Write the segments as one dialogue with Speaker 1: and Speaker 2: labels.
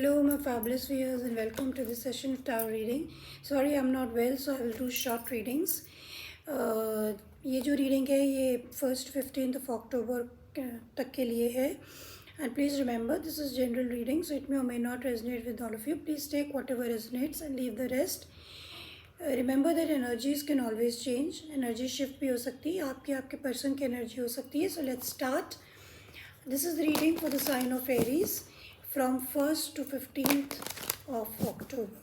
Speaker 1: Hello, my fabulous viewers, and welcome to this session of tarot reading. Sorry, I'm not well, so I will do short readings. ये जो reading है ये 15th of October तक के लिए है. And please remember, this is general reading, so it may or may not resonate with all of you. Please take whatever resonates and leave the rest. Remember that energies can always change. Energy shift भी हो सकती है, आपके person की energy हो सकती है. So let's start. This is the reading for the sign of Aries from 1st to 15th of October.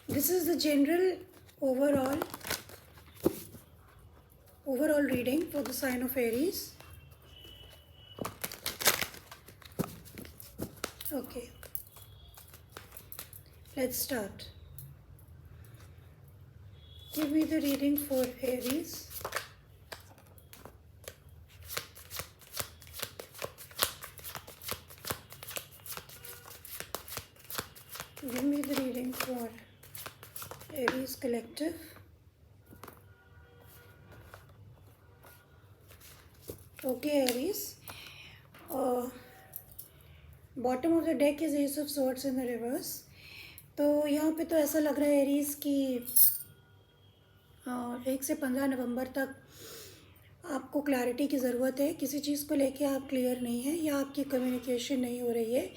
Speaker 1: This is the general overall reading for the sign of Aries. Okay, let's start. Give me the reading for Aries. Give me the reading for Aries Collective. Okay, Aries. Bottom of the deck is Ace of Swords in the reverse. तो यहाँ पे तो ऐसा लग रहा है Aries की 1 से 15 नवंबर तक आपको क्लैरिटी की ज़रूरत है. किसी चीज़ को लेके आप क्लियर नहीं है या आपकी कम्युनिकेशन नहीं हो रही है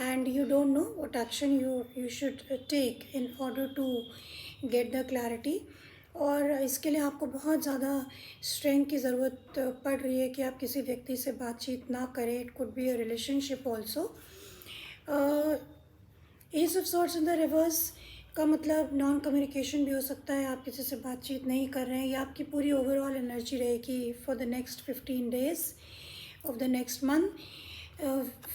Speaker 1: and you don't know what action you should take in order to get the clarity. और इसके लिए आपको बहुत ज़्यादा स्ट्रेंथ की ज़रूरत पड़ रही है कि आप किसी व्यक्ति से बातचीत ना करें. It could be a relationship also. As of sorts in the reverse का मतलब नॉन कम्युनिकेशन भी हो सकता है. आप किसी से बातचीत नहीं कर रहे हैं या आपकी पूरी ओवरऑल एनर्जी रहेगी for the next 15 days of the next month.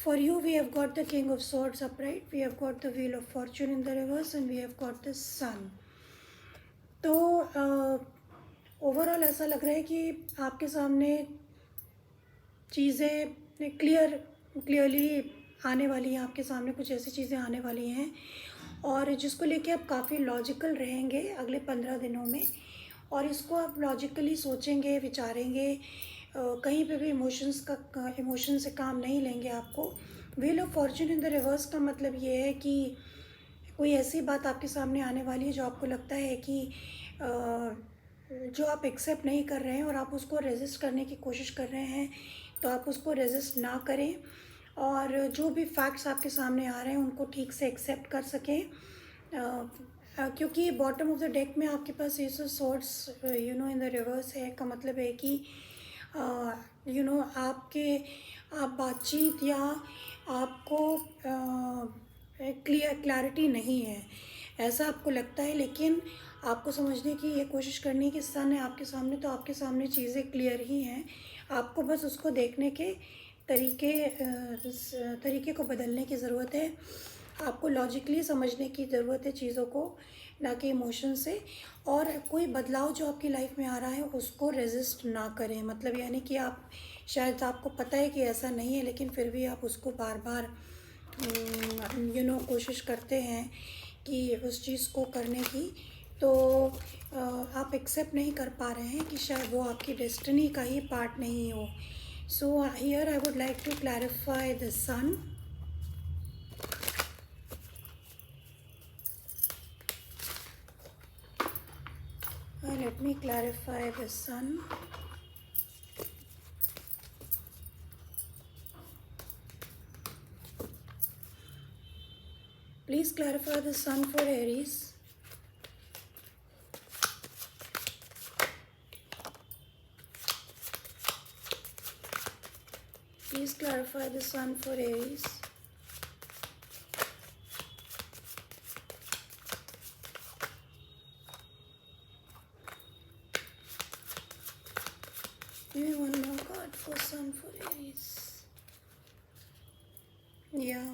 Speaker 1: For you, we have got the King of Swords upright, we have got the Wheel of Fortune in the reverse, and we have got the Sun. तो overall ऐसा लग रहा है कि आपके सामने चीज़ें clearly आने वाली हैं. आपके सामने कुछ ऐसी चीज़ें आने वाली हैं और जिसको लेके आप काफ़ी लॉजिकल रहेंगे अगले 15 दिनों में. और इसको आप लॉजिकली सोचेंगे, विचारेंगे. कहीं पे भी इमोशन से काम नहीं लेंगे आपको. Wheel of Fortune in the reverse का मतलब ये है कि कोई ऐसी बात आपके सामने आने वाली है जो आपको लगता है कि जो आप एक्सेप्ट नहीं कर रहे हैं और आप उसको रेजिस्ट करने की कोशिश कर रहे हैं. तो आप उसको रेजिस्ट ना करें और जो भी फैक्ट्स आपके सामने आ रहे हैं उनको ठीक से एक्सेप्ट कर सकें. क्योंकि बॉटम ऑफ द डेक में आपके पास ace of swords in the reverse है का मतलब है कि आप बातचीत या आपको क्लैरिटी नहीं है ऐसा आपको लगता है. लेकिन आपको समझने की ये कोशिश करनी कि सन है आपके सामने तो आपके सामने चीज़ें क्लियर ही हैं. आपको बस उसको देखने के तरीके को बदलने की ज़रूरत है. आपको लॉजिकली समझने की ज़रूरत है चीज़ों को, ना कि इमोशन से. और कोई बदलाव जो आपकी लाइफ में आ रहा है उसको रेजिस्ट ना करें. मतलब यानी कि आप शायद आपको पता है कि ऐसा नहीं है लेकिन फिर भी आप उसको बार बार कोशिश करते हैं कि उस चीज़ को करने की. तो आप एक्सेप्ट नहीं कर पा रहे हैं कि शायद वो आपकी डेस्टिनी का ही पार्ट नहीं हो. So here I would like to clarify the sun. Let me clarify the sun. Please clarify the sun for Aries. Please clarify the sun for Aries. Give me one more card for sun for Aries. Yeah.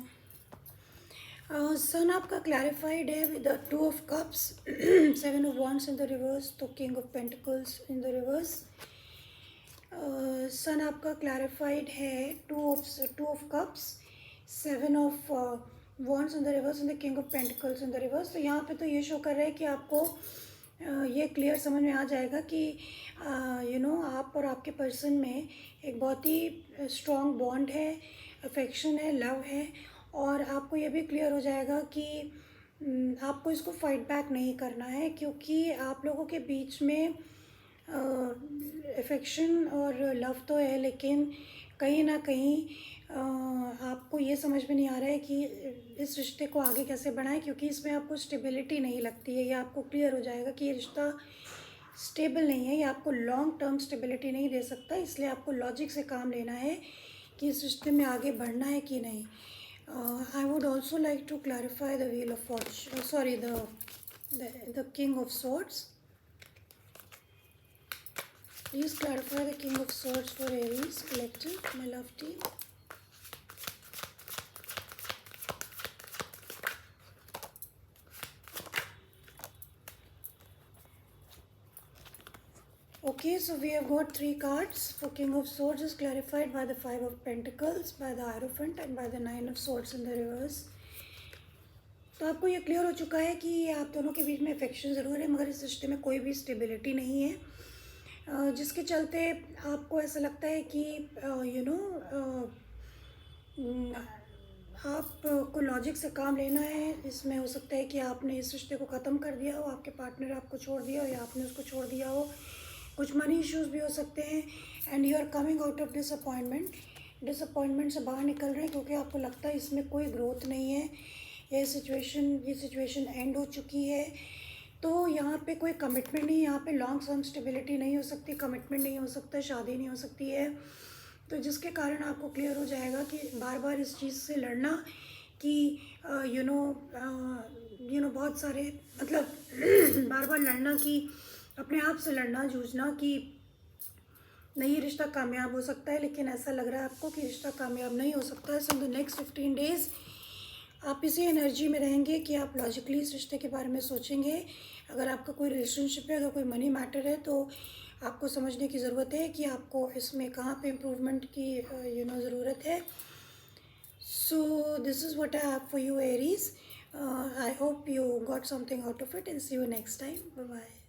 Speaker 1: सन आपका clarified है with the 2 of cups, 7 of wands in the reverse, तो king of pentacles in the reverse. सन आपका clarified है 2 of cups, 7 of wands in the reverse and the king of pentacles in the reverse. तो यहाँ पे तो ये show कर रहा है कि आपको ये क्लियर समझ में आ जाएगा कि आप और आपके पर्सन में एक बहुत ही स्ट्रॉन्ग बॉन्ड है. अफेक्शन है, लव है, और आपको ये भी क्लियर हो जाएगा कि आपको इसको फाइट बैक नहीं करना है, क्योंकि आप लोगों के बीच में अफेक्शन और लव तो है, लेकिन कहीं ना कहीं आपको ये समझ में नहीं आ रहा है कि इस रिश्ते को आगे कैसे बढ़ाएं, क्योंकि इसमें आपको स्टेबिलिटी नहीं लगती है। ये आपको क्लियर हो जाएगा कि ये रिश्ता स्टेबल नहीं है, ये आपको लॉन्ग टर्म स्टेबिलिटी नहीं दे सकता। इसलिए आपको लॉजिक से काम लेना है कि इस रिश्ते में आगे बढ़ना है कि नहीं। I would also like to clarify the Wheel of Fortune, sorry, the King of Swords. Please clarify the King of Swords for Aries collective, my love team. Okay, so we have got 3 cards. For King of Swords is clarified by the 5 of Pentacles, by the Hierophant and by the 9 of Swords in the reverse. तो आपको ये clear हो चुका है कि आप दोनों के बीच में अफेक्शन ज़रूर है, मगर इस रिश्ते में कोई भी स्टेबिलिटी नहीं है, जिसके चलते आपको ऐसा लगता है कि आपको लॉजिक से काम लेना है। इसमें हो सकता है कि आपने इस रिश्ते को ख़त्म कर दिया हो, आपके पार्टनर आपको छोड़ दिया हो, या आपने उसको छोड़ दिया हो। कुछ मनी इश्यूज़ भी हो सकते हैं, and you are coming out of disappointment से बाहर निकल रहे हैं, क्योंकि आपको लगता है इसमें कोई ग्रोथ नहीं है, ये सिचुएशन एंड हो चुकी है। तो यहाँ पे कोई कमिटमेंट नहीं, यहाँ पे लॉन्ग टर्म स्टेबिलिटी नहीं हो सकती, कमिटमेंट नहीं हो सकता, शादी नहीं हो सकती है। तो जिसके कारण आपको क्लियर हो जाएगा कि बार बार इस चीज़ से लड़ना कि बहुत सारे मतलब बार बार लड़ना कि अपने आप से लड़ना, जूझना कि नहीं रिश्ता कामयाब हो सकता है, लेकिन ऐसा लग रहा है आपको कि रिश्ता कामयाब नहीं हो सकता है। सो इन द नेक्स्ट 15 डेज़ आप इसी एनर्जी में रहेंगे कि आप लॉजिकली इस रिश्ते के बारे में सोचेंगे। अगर आपका कोई रिलेशनशिप है, अगर कोई मनी मैटर है, तो आपको समझने की ज़रूरत है कि आपको इसमें कहाँ पे इम्प्रूवमेंट की ज़रूरत है। So this is what I have for you Aries. I hope you got something out of it, and see you next time. Bye bye.